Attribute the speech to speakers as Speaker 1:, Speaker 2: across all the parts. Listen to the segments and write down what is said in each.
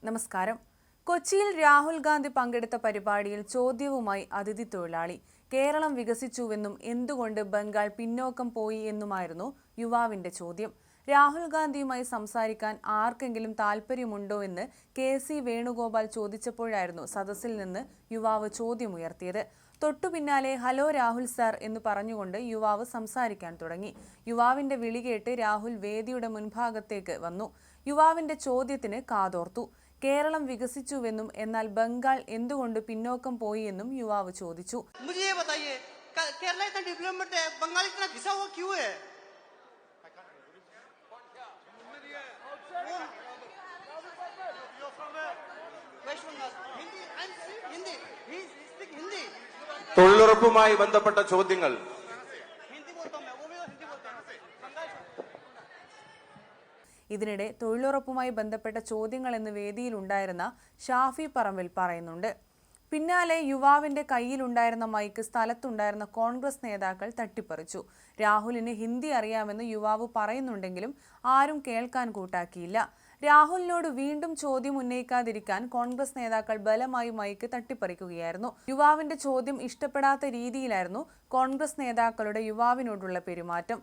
Speaker 1: നമസ്കാരം. കൊച്ചിയിൽ രാഹുൽ ഗാന്ധി പങ്കെടുത്ത പരിപാടിയിൽ ചോദ്യവുമായി അതിഥി തൊഴിലാളി. കേരളം വികസിച്ചുവെന്നും എന്തുകൊണ്ട് ബംഗാൾ പിന്നോക്കം പോയി എന്നുമായിരുന്നു യുവാവിന്റെ ചോദ്യം. രാഹുൽ ഗാന്ധിയുമായി സംസാരിക്കാൻ ആർക്കെങ്കിലും താൽപ്പര്യമുണ്ടോ എന്ന് കെ.സി. വേണുഗോപാൽ ചോദിച്ചപ്പോഴായിരുന്നു സദസ്സിൽ നിന്ന് യുവാവ് ചോദ്യമുയർത്തിയത്. തൊട്ടുപിന്നാലെ ഹലോ രാഹുൽ സാർ എന്ന് പറഞ്ഞുകൊണ്ട് യുവാവ് സംസാരിക്കാൻ തുടങ്ങി. യുവാവിന്റെ വിളി കേട്ട് രാഹുൽ വേദിയുടെ മുൻഭാഗത്തേക്ക് വന്നു. യുവാവിന്റെ ചോദ്യത്തിന് കാതോർത്തു. കേരളം വികസിച്ചുവെന്നും എന്നാൽ ബംഗാൾ എന്തുകൊണ്ട് പിന്നോക്കം പോയി എന്നും യുവാവ് ചോദിച്ചു.
Speaker 2: തൊഴിലുറപ്പുമായി ബന്ധപ്പെട്ട ചോദ്യങ്ങൾ
Speaker 1: ഇതിനിടെ തൊഴിലുറപ്പുമായി ബന്ധപ്പെട്ട ചോദ്യങ്ങൾ എന്ന് വേദിയിലുണ്ടായിരുന്ന ഷാഫി പറമ്പിൽ പറയുന്നുണ്ട്. പിന്നാലെ യുവാവിന്റെ കയ്യിലുണ്ടായിരുന്ന മൈക്ക് സ്ഥലത്തുണ്ടായിരുന്ന കോൺഗ്രസ് നേതാക്കൾ തട്ടിപ്പറിച്ചു. രാഹുലിന് ഹിന്ദി അറിയാമെന്ന് യുവാവ് പറയുന്നുണ്ടെങ്കിലും ആരും കേൾക്കാൻ കൂട്ടാക്കിയില്ല. രാഹുലിനോട് വീണ്ടും ചോദ്യം ഉന്നയിക്കാതിരിക്കാൻ കോൺഗ്രസ് നേതാക്കൾ ബലമായി മൈക്ക് തട്ടിപ്പറിക്കുകയായിരുന്നു. യുവാവിന്റെ ചോദ്യം ഇഷ്ടപ്പെടാത്ത രീതിയിലായിരുന്നു കോൺഗ്രസ് നേതാക്കളുടെ യുവാവിനോടുള്ള പെരുമാറ്റം.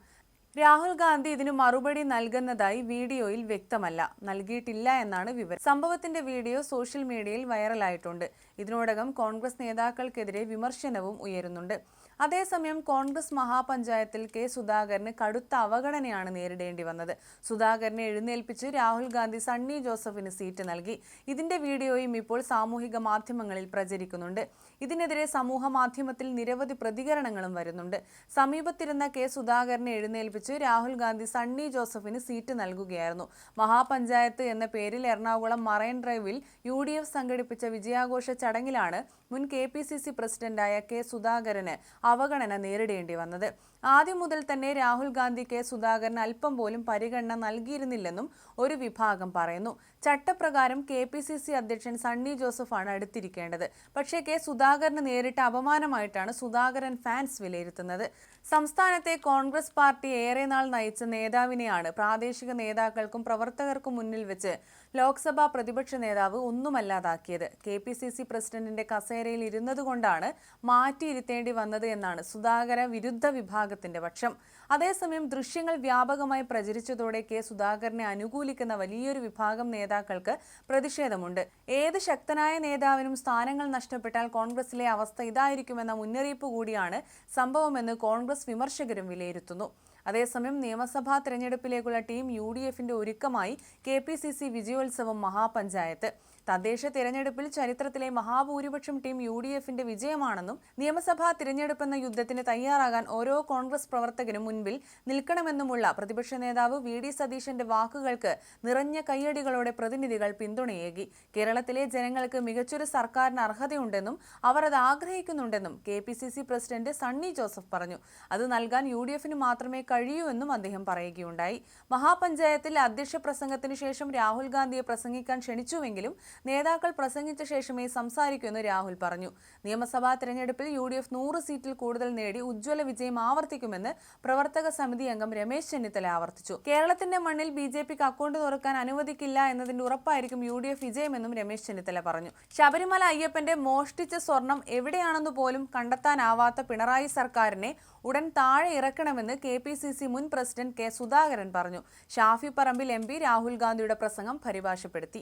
Speaker 1: രാഹുൽ ഗാന്ധി ഇതിന് മറുപടി നൽകുന്നതായി വീഡിയോയിൽ വ്യക്തമല്ല. നൽകിയിട്ടില്ല എന്നാണ് വിവരം. സംഭവത്തിന്റെ വീഡിയോ സോഷ്യൽ മീഡിയയിൽ വൈറലായിട്ടുണ്ട്. ഇതിനോടകം കോൺഗ്രസ് നേതാക്കൾക്കെതിരെ വിമർശനവും ഉയരുന്നുണ്ട്. അതേസമയം കോൺഗ്രസ് മഹാപഞ്ചായത്തിൽ കെ സുധാകരന് കടുത്ത അവഗണനയാണ് നേരിടേണ്ടി വന്നത്. സുധാകരനെ എഴുന്നേൽപ്പിച്ച് രാഹുൽ ഗാന്ധി സണ്ണി ജോസഫിന് സീറ്റ് നൽകി. ഇതിന്റെ വീഡിയോയും ഇപ്പോൾ സാമൂഹിക മാധ്യമങ്ങളിൽ പ്രചരിക്കുന്നുണ്ട്. ഇതിനെതിരെ സമൂഹ മാധ്യമത്തിൽ നിരവധി പ്രതികരണങ്ങളും വരുന്നുണ്ട്. സമീപത്തിരുന്ന കെ സുധാകരനെ എഴുന്നേൽപ്പിച്ച് രാഹുൽ ഗാന്ധി സണ്ണി ജോസഫിന് സീറ്റ് നൽകുകയായിരുന്നു. മഹാപഞ്ചായത്ത് എന്ന പേരിൽ എറണാകുളം മറൈൻ ഡ്രൈവിൽ UDF സംഘടിപ്പിച്ച വിജയാഘോഷ ചടങ്ങിലാണ് മുൻ KPCC പ്രസിഡന്റായ കെ സുധാകരന് അവഗണന നേരിടേണ്ടി വന്നത്. ആദ്യം മുതൽ തന്നെ രാഹുൽ ഗാന്ധി കെ സുധാകരന് അല്പം പോലും പരിഗണന നൽകിയിരുന്നില്ലെന്നും ഒരു വിഭാഗം പറയുന്നു. ചട്ടപ്രകാരം KPCC അധ്യക്ഷൻ സണ്ണി ജോസഫാണ് അടുത്തിരിക്കേണ്ടത്. പക്ഷേ കെ സുധാകരന് നേരിട്ട അപമാനമായിട്ടാണ് സുധാകരൻ ഫാൻസ് വിലയിരുത്തുന്നത്. സംസ്ഥാനത്തെ കോൺഗ്രസ് പാർട്ടി ഏറെ നാൾ നയിച്ച നേതാവിനെയാണ് പ്രാദേശിക നേതാക്കൾക്കും പ്രവർത്തകർക്കും മുന്നിൽ വെച്ച് ലോക്സഭാ പ്രതിപക്ഷ നേതാവ് ഒന്നുമല്ലാതാക്കിയത്. KPCC പ്രസിഡന്റിന്റെ കസേരയിൽ ഇരുന്നതുകൊണ്ടാണ് മാറ്റിയിരുത്തേണ്ടി വന്നത് എന്നാണ് സുധാകര വിരുദ്ധ വിഭാഗത്തിന്റെ പക്ഷം. അതേസമയം ദൃശ്യങ്ങൾ വ്യാപകമായി പ്രചരിച്ചതോടെ കെ സുധാകരനെ അനുകൂലിക്കുന്ന വലിയൊരു വിഭാഗം നേതാക്കൾക്ക് പ്രതിഷേധമുണ്ട്. ഏത് ശക്തനായ നേതാവിനും സ്ഥാനങ്ങൾ നഷ്ടപ്പെട്ടാൽ കോൺഗ്രസിലെ അവസ്ഥ ഇതായിരിക്കുമെന്ന മുന്നറിയിപ്പ് കൂടിയാണ് സംഭവമെന്ന് കോൺഗ്രസ് വിമർശകരും വിലയിരുത്തുന്നു. അതേസമയം നിയമസഭാ തെരഞ്ഞെടുപ്പിലേക്കുള്ള ടീം UDFന്റെ ഒരുക്കമായി KPCC വിജയോത്സവം മഹാപഞ്ചായത്ത്. തദ്ദേശ തിരഞ്ഞെടുപ്പിൽ ചരിത്രത്തിലെ മഹാഭൂരിപക്ഷം ടീം UDFന്റെ വിജയമാണെന്നും നിയമസഭാ തിരഞ്ഞെടുപ്പെന്ന യുദ്ധത്തിന് തയ്യാറാകാൻ ഓരോ കോൺഗ്രസ് പ്രവർത്തകനും മുൻപിൽ നിൽക്കണമെന്നുമുള്ള പ്രതിപക്ഷ നേതാവ് VD സതീശന്റെ വാക്കുകൾക്ക് നിറഞ്ഞ കയ്യടികളോടെ പ്രതിനിധികൾ പിന്തുണയേകി. കേരളത്തിലെ ജനങ്ങൾക്ക് മികച്ചൊരു സർക്കാരിന് അർഹതയുണ്ടെന്നും അവർ അത് ആഗ്രഹിക്കുന്നുണ്ടെന്നും KPCC പ്രസിഡന്റ് സണ്ണി ജോസഫ് പറഞ്ഞു. അത് നൽകാൻ UDFന് മാത്രമേ കഴിയൂ എന്നും അദ്ദേഹം പറയുകയുണ്ടായി. മഹാപഞ്ചായത്തിൽ അധ്യക്ഷ പ്രസംഗത്തിനു ശേഷം രാഹുൽ ഗാന്ധിയെ പ്രസംഗിക്കാൻ ക്ഷണിച്ചുവെങ്കിലും നേതാക്കൾ പ്രസംഗിച്ച ശേഷമേ സംസാരിക്കൂ എന്ന് രാഹുൽ പറഞ്ഞു. നിയമസഭാ തെരഞ്ഞെടുപ്പിൽ UDF 100 സീറ്റിൽ കൂടുതൽ നേടി ഉജ്ജ്വല വിജയം ആവർത്തിക്കുമെന്ന് പ്രവർത്തക സമിതി അംഗം രമേശ് ചെന്നിത്തല ആവർത്തിച്ചു. കേരളത്തിന്റെ മണ്ണിൽ BJPക്ക് അക്കൗണ്ട് തുറക്കാൻ അനുവദിക്കില്ല എന്നതിന്റെ ഉറപ്പായിരിക്കും UDF വിജയമെന്നും രമേശ് ചെന്നിത്തല പറഞ്ഞു. ശബരിമല അയ്യപ്പന്റെ മോഷ്ടിച്ച സ്വർണം എവിടെയാണെന്ന് പോലും കണ്ടെത്താനാവാത്ത പിണറായി സർക്കാരിനെ ഉടൻ താഴെ ഇറക്കണമെന്ന് KPCC മുൻ പ്രസിഡന്റ് കെ സുധാകരൻ പറഞ്ഞു. ഷാഫി പറമ്പിൽ MP രാഹുൽ ഗാന്ധിയുടെ പ്രസംഗം പരിഭാഷപ്പെടുത്തി.